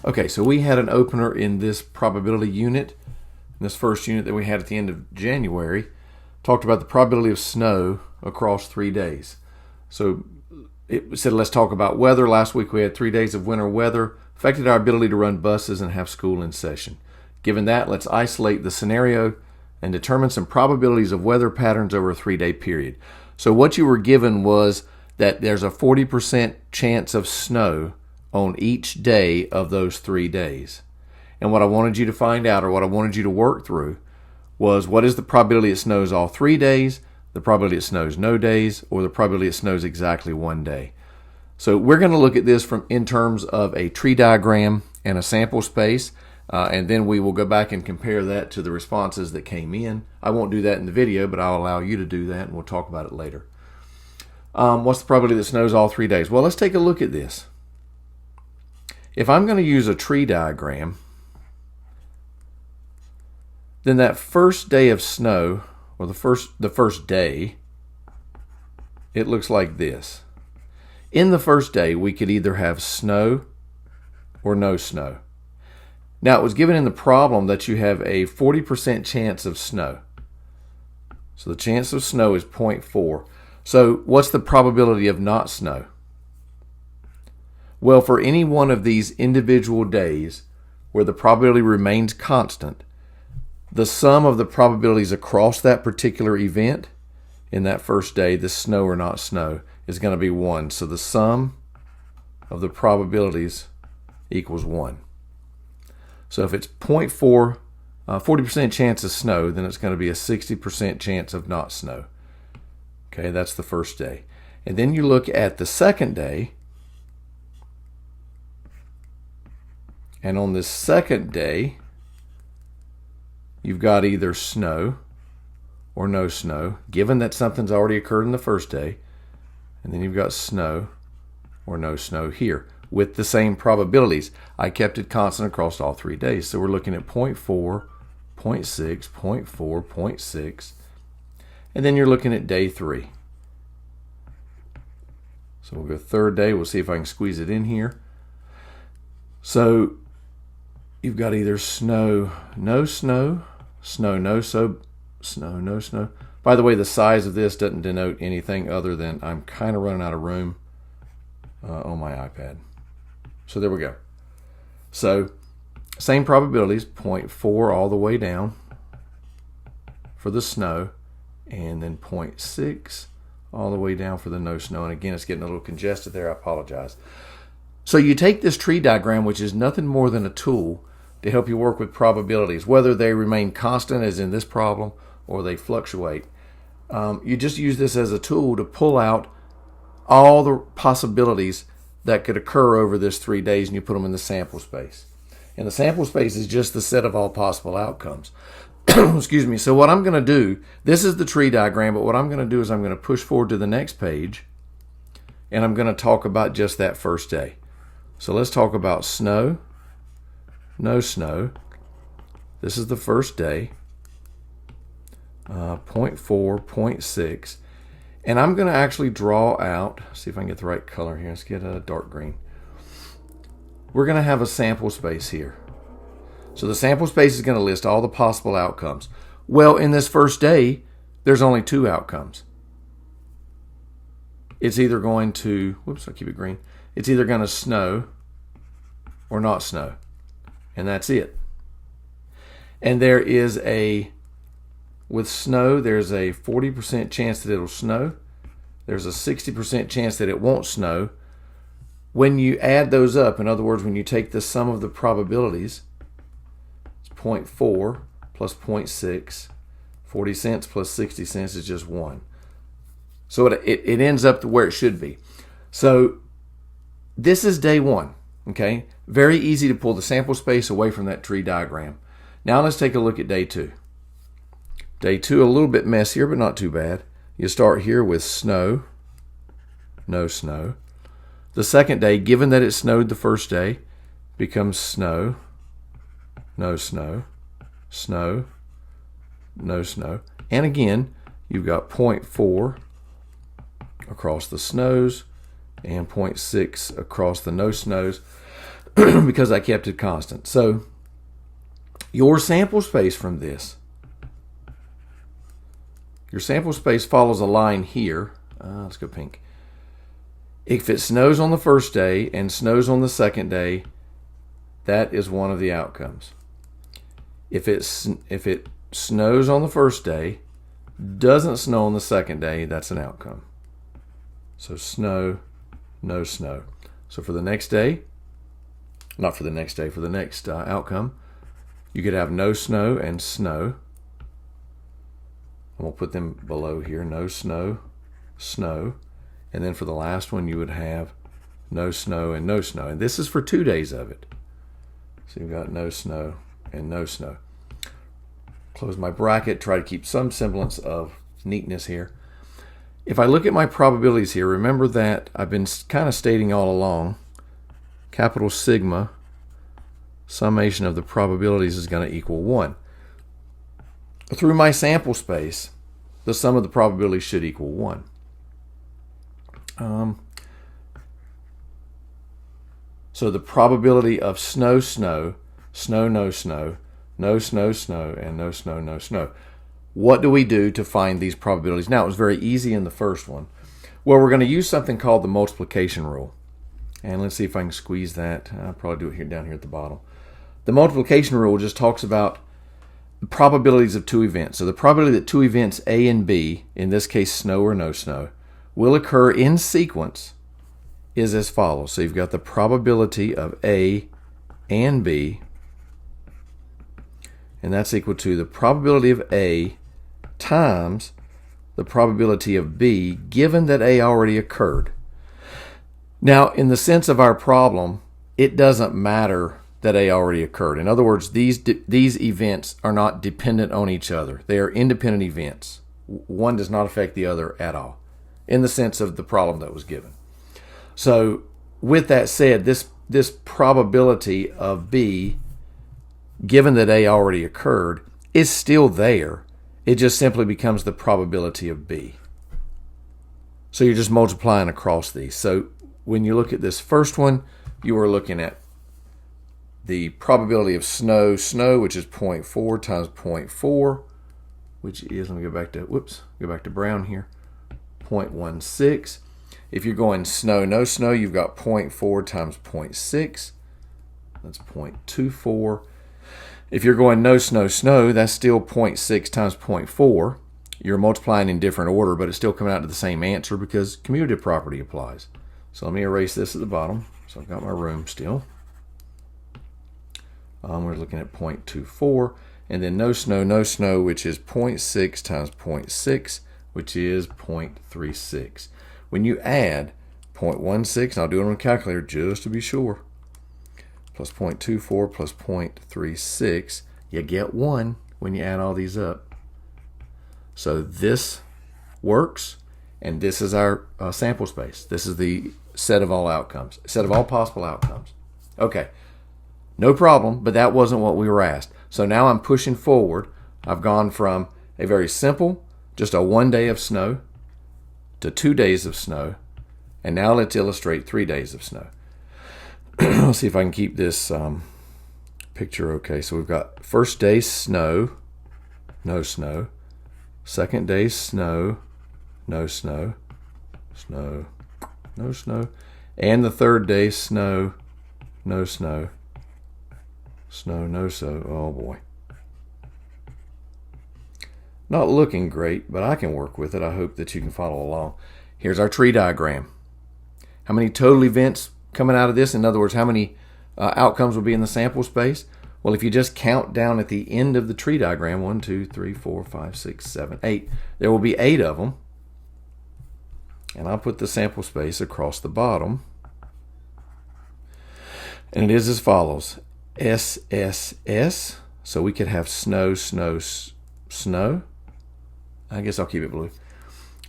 Okay, so we had an opener in this probability unit, this first unit that we had at the end of January, talked about the probability of snow across 3 days. So it said, let's talk about weather. Last week we had 3 days of winter weather, affected our ability to run buses and have school in session. Given that, let's isolate the scenario and determine some probabilities of weather patterns over a 3-day period. So what you were given was that there's a 40% chance of snow on each day of those 3 days. And what I wanted you to find out, or what I wanted you to work through, was what is the probability it snows all 3 days, the probability it snows no days, or the probability it snows exactly 1 day. So we're going to look at this in terms of a tree diagram and a sample space, and then we will go back and compare that to the responses that came in. I won't do that in the video, but I'll allow you to do that, and we'll talk about it later. What's the probability that snows all 3 days? Well, let's take a look at this. If I'm going to use a tree diagram, then that first day of snow, or the first day, it looks like this. In the first day, we could either have snow or no snow. Now, it was given in the problem that you have a 40% chance of snow. So the chance of snow is 0.4. So what's the probability of not snow? Well, for any one of these individual days where the probability remains constant, the sum of the probabilities across that particular event in that first day, the snow or not snow, is going to be 1. So the sum of the probabilities equals 1. So if it's 0.4, 40% chance of snow, then it's going to be a 60% chance of not snow. Okay, that's the first day. And then you look at the second day, and on this second day, you've got either snow or no snow, given that something's already occurred in the first day. And then you've got snow or no snow here with the same probabilities. I kept it constant across all 3 days. So we're looking at 0.4, 0.6, 0.4, 0.6. And then you're looking at day 3. So we'll go third day. We'll see if I can squeeze it in here. So you've got either snow, no snow, snow, no snow, snow, no snow. By the way, the size of this doesn't denote anything other than I'm kind of running out of room on my iPad. So there we go. So same probabilities, 0.4 all the way down for the snow, and then 0.6 all the way down for the no snow. And again, it's getting a little congested there. I apologize. So you take this tree diagram, which is nothing more than a tool to help you work with probabilities, whether they remain constant, as in this problem, or they fluctuate. You just use this as a tool to pull out all the possibilities that could occur over this 3 days, and you put them in the sample space. And the sample space is just the set of all possible outcomes. Excuse me. So what I'm going to do, this is the tree diagram, but what I'm going to do is I'm going to push forward to the next page, and I'm going to talk about just that first day. So let's talk about snow, no snow. This is the first day, 0.4, 0.6. And I'm going to actually draw out, see if I can get the right color here. Let's get a dark green. We're going to have a sample space here. So the sample space is going to list all the possible outcomes. Well, in this first day, there's only 2 outcomes. It's either going to, whoops, I'll keep it green. It's either going to snow or not snow. And that's it. And there is with snow, there's a 40% chance that it'll snow. There's a 60% chance that it won't snow. When you add those up, in other words, when you take the sum of the probabilities, it's 0.4 plus 0.6, 40 cents plus 60 cents is just 1. So it ends up to where it should be. So this is day 1, okay? Very easy to pull the sample space away from that tree diagram. Now let's take a look at day 2. Day 2, a little bit messier, but not too bad. You start here with snow, no snow. The second day, given that it snowed the first day, becomes snow, no snow, snow, no snow. And again, you've got 0.4 across the snows and 0.6 across the no snows. because I kept it constant. So your sample space from this, your sample space follows a line here. Let's go pink. If it snows on the first day and snows on the second day, that is one of the outcomes. If it snows on the first day, doesn't snow on the second day, that's an outcome. So snow, no snow. So for the next day, not for the next day, for the next outcome, you could have no snow and snow. And we'll put them below here. No snow, snow. And then for the last one, you would have no snow and no snow. And this is for 2 days of it. So you've got no snow and no snow. Close my bracket, try to keep some semblance of neatness here. If I look at my probabilities here, remember that I've been kind of stating all along, capital sigma, summation of the probabilities is going to equal 1. Through my sample space, the sum of the probabilities should equal 1. So the probability of snow, snow, snow, no snow, no snow, snow, and no snow, no snow. What do we do to find these probabilities? Now, it was very easy in the first one. Well, we're going to use something called the multiplication rule. And let's see if I can squeeze that. I'll probably do it here down here at the bottom. The multiplication rule just talks about the probabilities of two events. So the probability that two events A and B, in this case snow or no snow, will occur in sequence is as follows. So you've got the probability of A and B, and that's equal to the probability of A times the probability of B, given that A already occurred. Now, in the sense of our problem, it doesn't matter that A already occurred. In other words, these events are not dependent on each other. They are independent events. One does not affect the other at all, in the sense of the problem that was given. So, with that said, this probability of B, given that A already occurred, is still there. It just simply becomes the probability of B. So you're just multiplying across these. So when you look at this first one, you are looking at the probability of snow, which is 0.4 times 0.4, which is, let me go back to brown here, 0.16. If you're going snow, no snow, you've got 0.4 times 0.6. That's 0.24. If you're going no snow, snow, that's still 0.6 times 0.4. You're multiplying in different order, but it's still coming out to the same answer because commutative property applies. So let me erase this at the bottom. So I've got my room still. We're looking at 0.24. And then no snow, which is 0.6 times 0.6, which is 0.36. When you add 0.16, and I'll do it on a calculator just to be sure, plus 0.24 plus 0.36, you get 1 when you add all these up. So this works, and this is our sample space. This is the set of all outcomes, set of all possible outcomes. Okay, no problem, but that wasn't what we were asked. So now I'm pushing forward. I've gone from a very simple, just a 1 day of snow, to 2 days of snow, and now let's illustrate 3 days of snow. Let's see if I can keep this picture okay. So we've got first day snow, no snow. Second day snow, no snow, snow, no snow. And the third day snow, no snow, snow, no snow. Oh boy. Not looking great, but I can work with it. I hope that you can follow along. Here's our tree diagram. How many total events coming out of this? In other words, how many outcomes will be in the sample space? Well, if you just count down at the end of the tree diagram, 1, 2, 3, 4, 5, 6, 7, 8, there will be 8 of them. And I'll put the sample space across the bottom. And it is as follows. SSS. So we could have snow, snow, snow. I guess I'll keep it blue.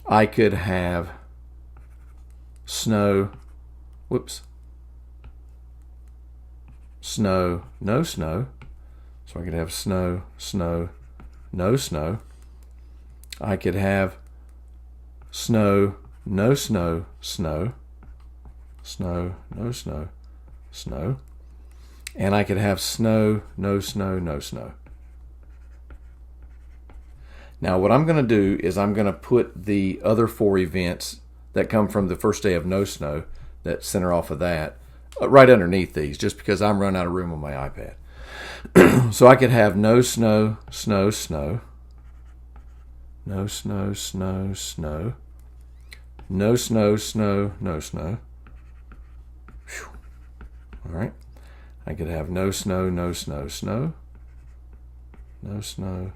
I could have snow, snow, no snow. So I could have snow, snow, no snow. I could have snow, no snow, snow, snow, no snow, snow. And I could have snow, no snow, no snow. Now what I'm going to do is I'm going to put the other 4 events that come from the first day of no snow that center off of that right underneath these, just because I'm running out of room on my iPad. So I could have no snow, snow, snow, no snow, snow, snow, no snow, snow, no snow. Whew. All right. I could have no snow, no snow, snow, no snow,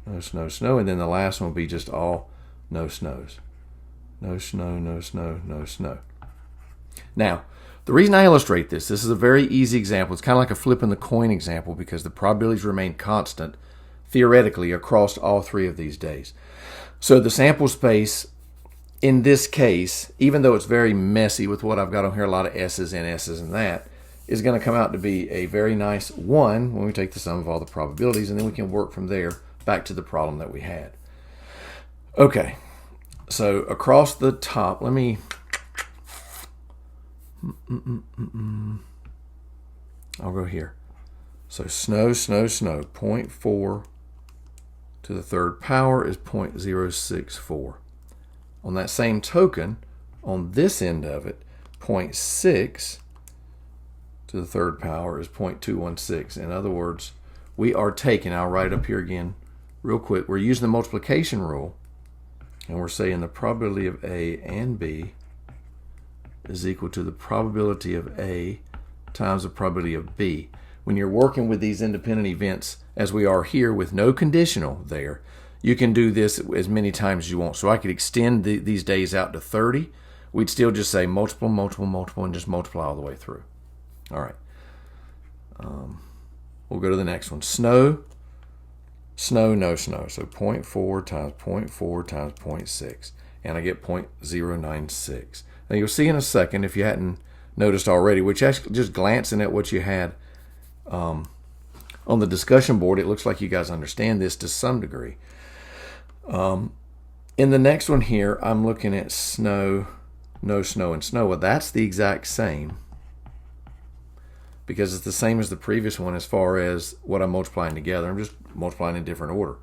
no snow, snow, and then the last one will be just all no snows. No snow, no snow, no snow. Now, the reason I illustrate this is a very easy example. It's kind of like a flipping the coin example because the probabilities remain constant theoretically across all 3 of these days. So the sample space in this case, even though it's very messy with what I've got on here, a lot of S's and S's and that, is going to come out to be a very nice 1 when we take the sum of all the probabilities, and then we can work from there back to the problem that we had. Okay, so across the top, let me... I'll go here. So snow, snow, snow, 0.4 to the 3rd power is 0.064. On that same token, on this end of it, 0.6 to the 3rd power is 0.216. In other words, we are taking, I'll write it up here again real quick, we're using the multiplication rule, and we're saying the probability of A and B is equal to the probability of A times the probability of B. When you're working with these independent events, as we are here with no conditional there, you can do this as many times as you want. So I could extend these days out to 30. We'd still just say multiple, multiple, multiple, and just multiply all the way through. All right. We'll go to the next one. Snow, snow, no snow. So 0.4 times 0.4 times 0.6. And I get 0.096. Now you'll see in a second, if you hadn't noticed already, which actually just glancing at what you had on the discussion board, it looks like you guys understand this to some degree. In the next one here, I'm looking at snow, no snow, and snow. Well, that's the exact same because it's the same as the previous one as far as what I'm multiplying together. I'm just multiplying in different order.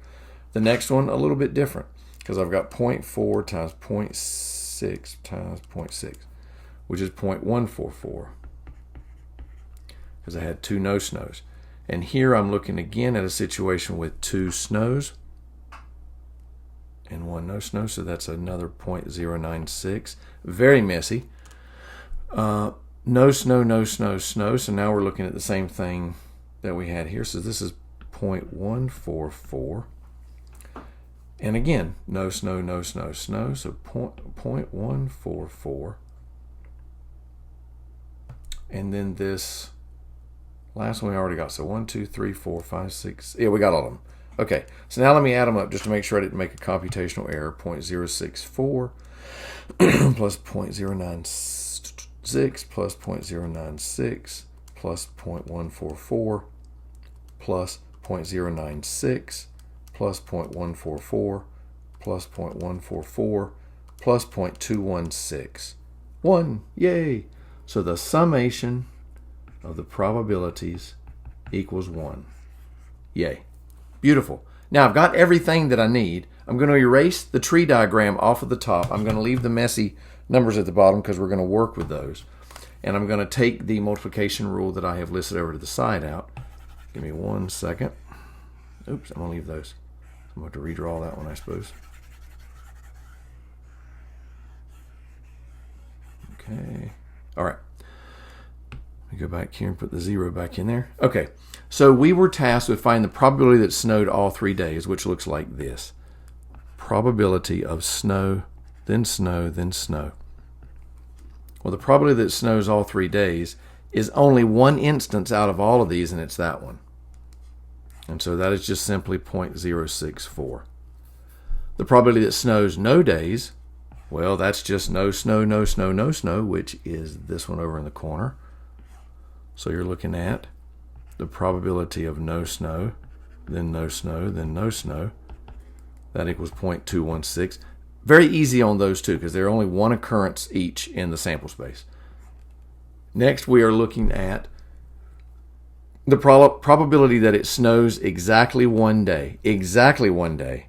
The next one, a little bit different because I've got 0.4 times 0.6 times 0.6, which is 0.144 because I had 2 no snows. And here I'm looking again at a situation with 2 snows and 1 no snow, so that's another 0.096. Very messy. No snow, no snow, snow. So now we're looking at the same thing that we had here. So this is 0.144. And again, no snow, no snow, snow. So 0.144. And then this last one we already got. So 1, 2, 3, 4, 5, 6. Yeah, we got all of them. Okay, so now let me add them up just to make sure I didn't make a computational error. 0.064 plus 0.096 plus 0.096 plus 0.144 plus 0.096 plus 0.144 plus 0.144 plus 0.216. 1, yay! So the summation of the probabilities equals 1. Yay. Beautiful. Now I've got everything that I need. I'm going to erase the tree diagram off of the top. I'm going to leave the messy numbers at the bottom because we're going to work with those. And I'm going to take the multiplication rule that I have listed over to the side out. Give me 1 second. Oops, I'm going to leave those. I'm going to redraw that one, I suppose. Okay. All right. Let me go back here and put the 0 back in there. Okay. So we were tasked with finding the probability that it snowed all 3 days, which looks like this. Probability of snow, then snow, then snow. Well, the probability that it snows all 3 days is only one instance out of all of these, and it's that one. And so that is just simply 0.064. The probability that it snows no days, well, that's just no snow, no snow, no snow, which is this one over in the corner. So you're looking at the probability of no snow, then no snow, then no snow. That equals 0.216. Very easy on those two because they're only one occurrence each in the sample space. Next, we are looking at the probability that it snows exactly one day. Exactly one day.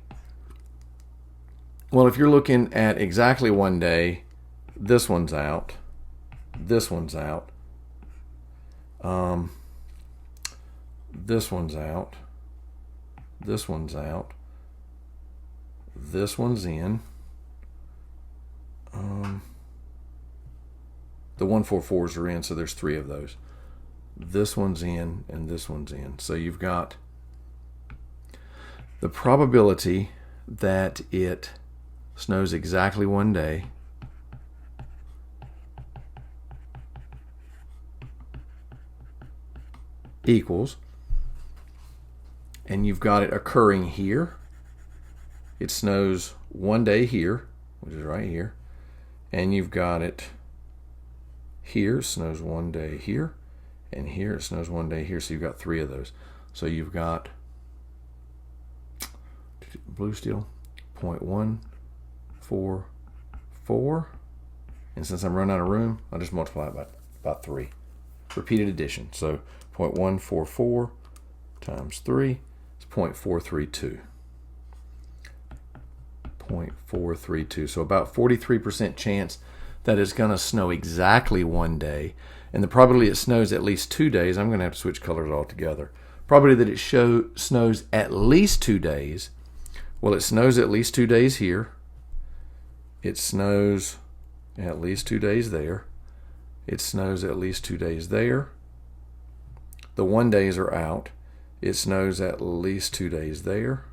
Well, if you're looking at exactly one day, this one's out. This one's out. This one's out. This one's out. This one's in. The 144s are in, so there's 3 of those. This one's in, and this one's in. So you've got the probability that it snows exactly one day equals, and you've got it occurring here. It snows one day here, which is right here, and you've got it here, snows one day here, and here it snows one day here. So you've got 3 of those. So you've got blue steel 0.144, and since I'm running out of room, I'll just multiply it by 3. Repeated addition. So 0.144 times 3 is 0.432. 0.432. So about 43% chance that it's going to snow exactly one day. And the probability it snows at least 2 days, I'm going to have to switch colors altogether. Probability that it snows at least 2 days. Well, it snows at least 2 days here. It snows at least 2 days there. It snows at least 2 days there. The 1 days are out. It snows at least 2 days there.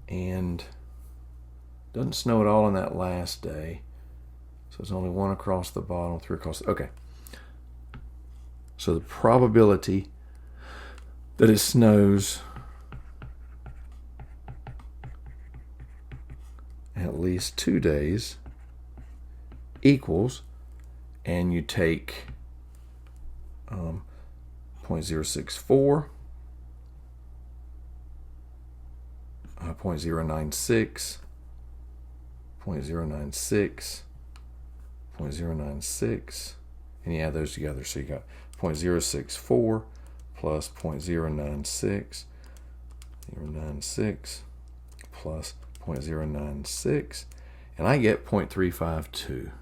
And doesn't snow at all on that last day. So it's only 1 across the bottom, 3 across. Okay. So the probability that it snows at least 2 days equals, and you take 0.064, 0.096, 0.096, 0.096, and you add those together. So you got 0.064 plus 0.096, 0.096 plus 0.096, and I get 0.352.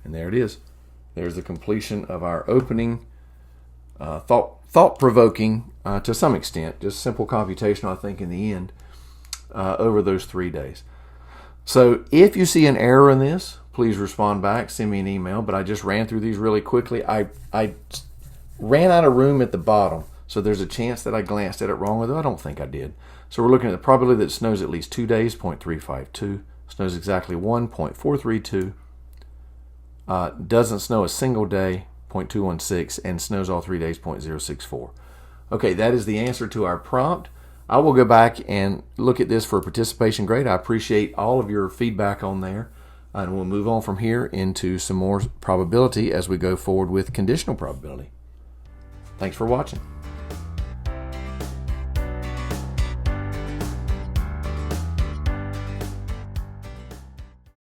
And there it is. There's the completion of our opening, thought-provoking to some extent, just simple computational, I think, in the end, over those 3 days. So if you see an error in this, please respond back, send me an email, but I just ran through these really quickly. I ran out of room at the bottom, so there's a chance that I glanced at it wrong, although I don't think I did. So we're looking at the probability that it snows at least 2 days, 0.352, snows exactly 1, 0.432, doesn't snow a single day, 0.216, and snows all 3 days, 0.064. Okay, that is the answer to our prompt. I will go back and look at this for a participation grade. I appreciate all of your feedback on there, and we'll move on from here into some more probability as we go forward with conditional probability. Thanks for watching.